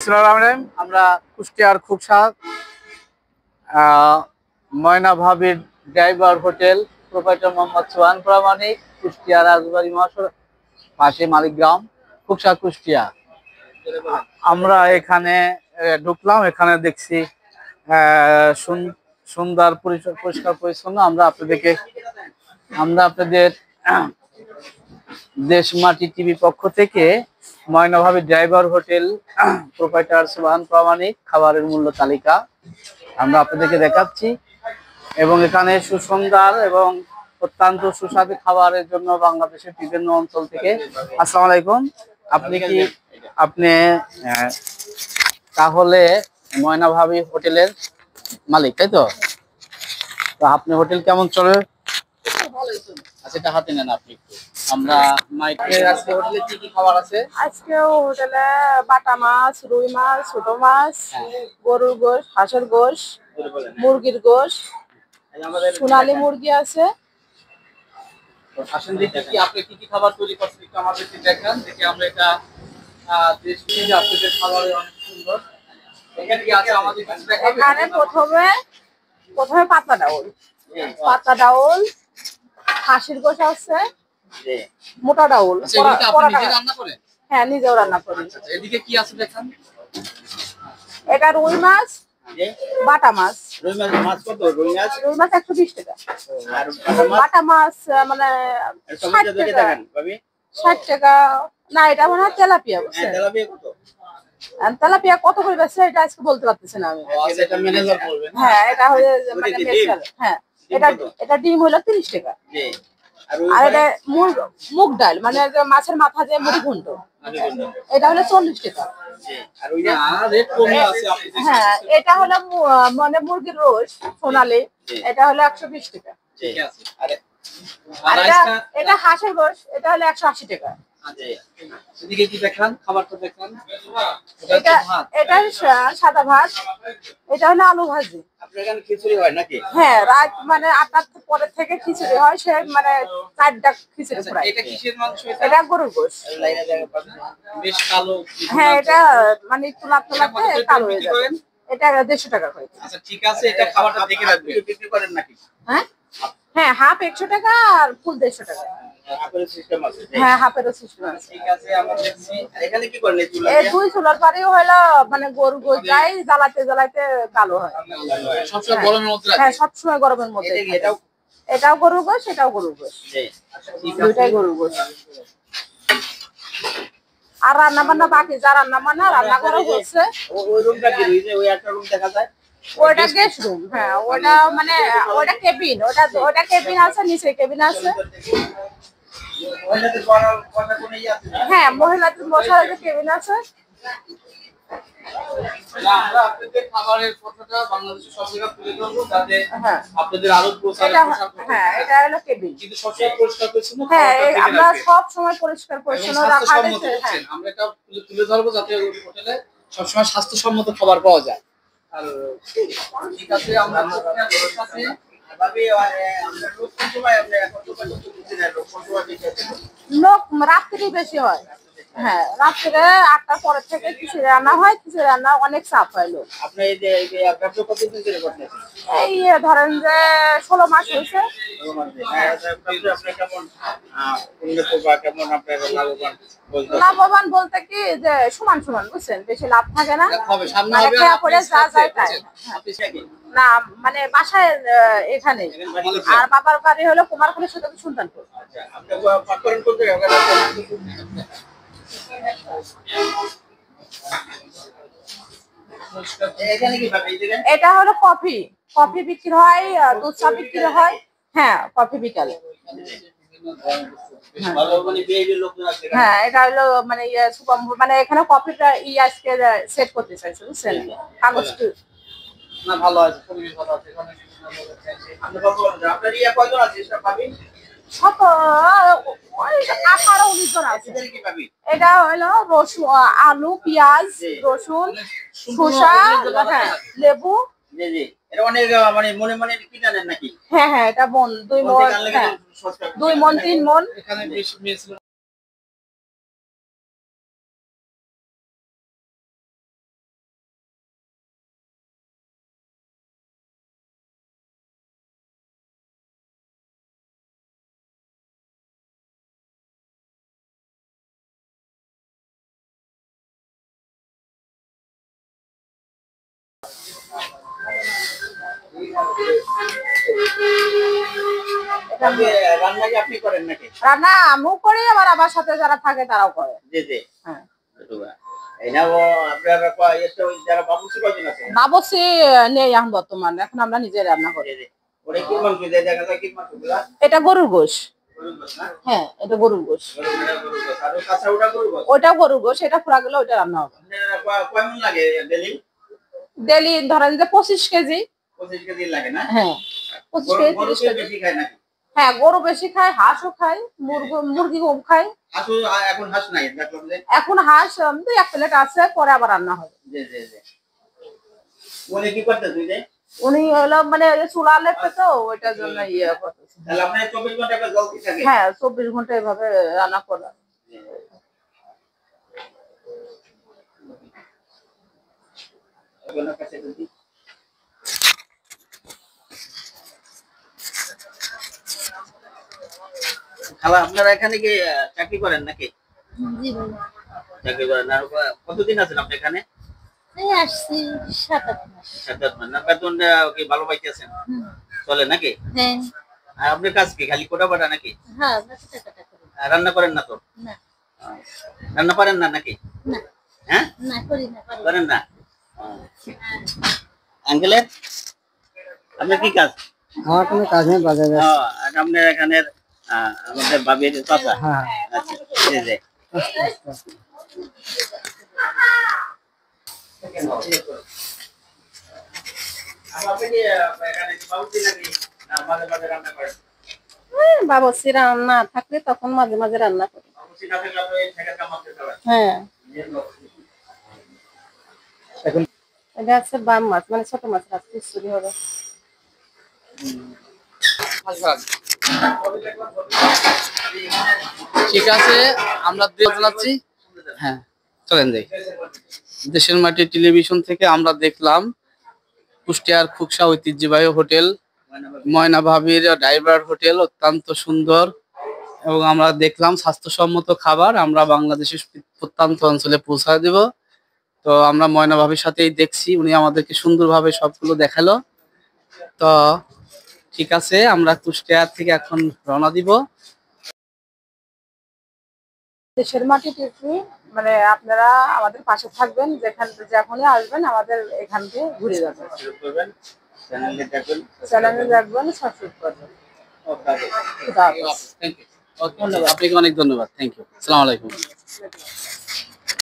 আমরা কুষ্টিয়ার খুবসা ময়না ভাবির ড্রাইভার হোটেল প্রোপাইটার মোহাম্মদ সোহান প্রামাণিক, কুষ্টিয়া রাজবাড়ী মহাসড়ক পাশে মালিকগ্রাম, খুবসা, কুষ্টিয়া। আমরা এখানে ঢুকলাম, এখানে দেখছি সুন্দর পরিষ্কার পরিচ্ছন্ন। আমরা আপনাদের দেশ মাটি টিভি পক্ষ থেকে ময়না ভাবি ড্রাইভার হোটেল প্রোপাইটার সোহান প্রামাণিক খাবারের মূল্য তালিকা আমরা আপনাদেরকে দেখাচ্ছি, এবং এখানে সুসুন্দর এবং অত্যন্ত সুস্বাদু খাবারের জন্য বাংলাদেশের বিভিন্ন অঞ্চল থেকে। আসসালামু আলাইকুম, আপনি তাহলে ময়না ভাবি হোটেলের মালিক, তাই তো? আপনি হোটেল কেমন চলে? আচ্ছা, এটা হাতে নেন আপনি একটু। আমরা আজকে হোটেলে কি কি খাবার আছে? আজকে হোটেলে বাটা মাছ, রুই মাছ, ছোট মাছ, গরুর গোশ, হাঁসের গোশ, মুরগির গোশ, সোনালী মুরগি আছে। আসেন দেখি কি আপনি কি কি খাবার তৈরি করছেন, একটু আমাদেরকে দেখান, দেখি আমরা এটা দেশ থেকে আপনাদের খাবারের অনেক সুন্দর। এখানে কি আছে আমাদের কাছে দেখাবেন? এখানে প্রথমে পাতলা ডাউল, হাঁসের গোশ আছে, মোটা ডাউল। হ্যাঁ, নিজেও রান্না করি। এদিকে কি আছে দেখান। এটা রুই মাছ, বাটা মাছ। রুই মাছ কত? রুই মাছ 120 টাকা। বাটা মাছ মানে 60 টাকা। 60 টাকা না, এটা মনে হয় তেলাপিয়া। বুঝছেন? তেলাপিয়া কত করে বেচছে এটা আজকে বলতে পারতেছি না আমি। হ্যাঁ, এটা হলো মানে মেশাল। হ্যাঁ, এটা ডিম হলো 30 টাকা। আর এটা মুগ ডাল মানে মাছের মাথা দিয়ে মুড়ি ঘন্ট, এটা হলো 40 টাকা। হ্যাঁ, এটা হলো মানে মুরগির রোস্ট সোনালী, এটা হলো 120 টাকা। আর এটা হাঁসের গোশ, এটা হলো 180 টাকা। এটা সাদা ভাত, এটা হলো আলু ভাজি। খিচুড়ি হয় নাকি? হ্যাঁ, রাত মানে 8টার পরে থেকে খিচুড়ি হয়, সে মানে 4টা খিচুড়ি ফ্রাই। এটা গরুর গোশ। হ্যাঁ, এটা মানে একটু লাপতে কালো হয়ে যাবে। এটা 150 টাকা করে। আচ্ছা, ঠিক আছে, এটা খাবারটা দেখে রাখবেন। বিক্রি করেন নাকি? হ্যাঁ, হাফ 100 টাকা আর ফুল 150 টাকা। হ্যাঁ, হাফেরও সিস্টেম আছে। ঠিক আছে, আমরা দেখছি। এখানে কি করেন? এই দুই চুলার পরেও হলো মানে গরুর গোশ যায়, জ্বালাতে কালো হয়। সবসময় গরমের মধ্যে? হ্যাঁ, সবসময় গরমের মধ্যে। এটাও গরুর গোশ, এটাও গরুর গোশ, দুইটাই গরুর গোশ। আর রান্না বান্না বাকি, যা রান্না করা হচ্ছে। ওই রুমটা কি? ওই একটা রুম দেখা যায়, ওটা গেস্ট রুম। হ্যাঁ, ওটা মানে ওটা কেবিন, ওটা কেবিন আছে, নিচে কেবিন আছে। হ্যাঁ, মহিলাদের বসার কেবিন আছে। আমরা আপনাদের খাবারের ফটোটা বাংলাদেশের সব জায়গায় তুলে ধরবো, যাতে আপনাদের আরো প্রচার। হ্যাঁ, এটা হলো কেবিন। কিন্তু সবসময় পরিষ্কার পরিচ্ছন্ন। হ্যাঁ, আমরা সব সময় পরিষ্কার পরিচ্ছন্ন রাখা হয়েছে। হ্যাঁ, আমরা এটা তুলে ধরবো যাতে হোটেলে সবসময় স্বাস্থ্যসম্মত খাবার পাওয়া যায়। আর ঠিক আছে, আমরা লোক রাত্রি বেশি হয়। হ্যাঁ, রাত্রে 8টার পরের থেকে খিচুড়ি রান্না হয়, খিচুড়ি রান্না অনেক চাপ হয় লোক। আপনি এই ধরেন যে 16 মাস হয়েছে। লাভবান বলতে কি যে সমান সমান, বুঝছেন? বেশি লাভ থাকে না, না মানে বাসায় এখানে। আর বাবার বাড়ি হলো কুমারখালী, সুলতানপুর। এটা হলো কফি বিক্রি হয়, দুধ চা বিক্রি হয়। হ্যাঁ, কফি বিকালে। হ্যাঁ, এটা হলো মানে মানে এখানে কফিটা আজকে সেট করতে চাইছে, বুঝছেন? কাগজ না, ভালো আছে, পরিবেশ ভালো আছে। সব 18-19 জন আছে। এটা হলো রসুন, আলু, পেঁয়াজ, রসুন, শসা, হ্যাঁ, লেবু। এটা অনেক মানে মনে মনে কিনে নেন নাকি? হ্যাঁ, এটা 2 মণ, 2 মণ 3 মণ। এখানে আপনি রান্না কি আপনি করেন নাকি? রান্না আমিও করি, আবার আমার সাথে যারা থাকে তারাও করে। জি জি। হ্যাঁ। এই না আপনারা যারা বাবুর্চি কয়জন আছে? বাবুর্চি নেই এখন বর্তমানে, এখন আমরা নিজে রান্না করি। ওরে কি মাংস দেয়, দেখা যায় কি মাংসগুলা? এটা গরুর গোশ। গরুর গোশত না? হ্যাঁ, এটা গরুর গোশ। গরুর গোশত। আর কাঁচা ওটা গরুর গোশত। ওইটাও গরুর গোশ, এটা পুরা গেলে ওইটা রান্না হবে। আপনারা কয় মণ লাগে ডেইলি? ডেইলি ধরেন যে 25 কেজি। 25 কেজি লাগে না? হ্যাঁ, 25 কেজি, 30 কেজি। বেশি খায় নাকি? হ্যাঁ, গরু বেশি খায়, হাঁসও খায়, মুরগি কম খায়। হাঁসও এখন হাঁস নাই দেখলাম যে। এখন হাঁস 2-1 প্লেট আছে, পরে আবার রান্না হবে। জি জি জি। উনি কি করতে তুই যে? উনি হলো মানে ওই যে চুলা লেপে তো ওইটার জন্য ইয়ে করতেছে। তাহলে আপনি 24 ঘন্টা একটা জল কি থাকে? হ্যাঁ, 24 ঘন্টা এভাবে রান্না করা। ওগুলোর কাছে যদি খালা আপনারা এখানে কি চাকরি করেন নাকি? জি ভাই, চাকরি করেন। আর কতদিন আছেন আপনি এখানে? এই আসছি 7-8 মাস। 7-8 মাস না? বেতন কি ভালো পাইতেছেন? চলে নাকি? হ্যাঁ, আর আপনার কাজ কি খালি কোটা বাটা নাকি? হ্যাঁ, বাকি টাকাটা করি। রান্না করেন না তো? না, রান্না পারেন না নাকি? না, হ্যাঁ, না করি না, পারি না। করেন না? আঙ্কেলের আপনার কি কাজ? আমার কোনো কাজ নেই, বাজারে আর আপনার এখানের আমাদের বাবির চাচা? হ্যাঁ। আচ্ছা, জি জি। আপনি কি এখানে বাবুর্চি নাকি না মাঝে মাঝে রান্না করেন? বাবুর্চি রান্না থাকলে তখন মাঝে মাঝে রান্না করি। বাবুর্চি না থাকলে আপনি ঠেকার কামাতে চালান? হ্যাঁ, এখন এটা হচ্ছে বাম মাছ, মানে ছোট মাছ রাখতে চুরি হবে। ঠিক আছে, আমরা জানাচ্ছি। হ্যাঁ, চলেন যাই। দেশের মাটি টেলিভিশন থেকে আমরা দেখলাম কুষ্টিয়ার খুকসা ঐতিহ্যবাহী হোটেল ময়না ভাবির ড্রাইভার হোটেল, অত্যন্ত সুন্দর এবং আমরা দেখলাম স্বাস্থ্যসম্মত খাবার আমরা বাংলাদেশের প্রত্যন্ত অঞ্চলে পৌঁছায় দেব। তো আমরা ময়না ভাবির সাথেই দেখছি, উনি আমাদেরকে সুন্দরভাবে সবগুলো দেখালো। তো ঠিক আছে, আমরা কুষ্টিয়া থেকে এখন রওনা দিব। দেশের মাটি টিভি মানে আপনারা আমাদের পাশে থাকবেন, যখনই আসবেন আমাদের এখান থেকে ঘুরে যাবেন। করবেন, চ্যানেলে দেখবেন, চ্যানেলে দেখবেন, সাবস্ক্রাইব করবেন। ওকে। খুদা হাফেজ। থ্যাংক ইউ, আপনাকে অনেক ধন্যবাদ। থ্যাংক ইউ, আসসালামু আলাইকুম।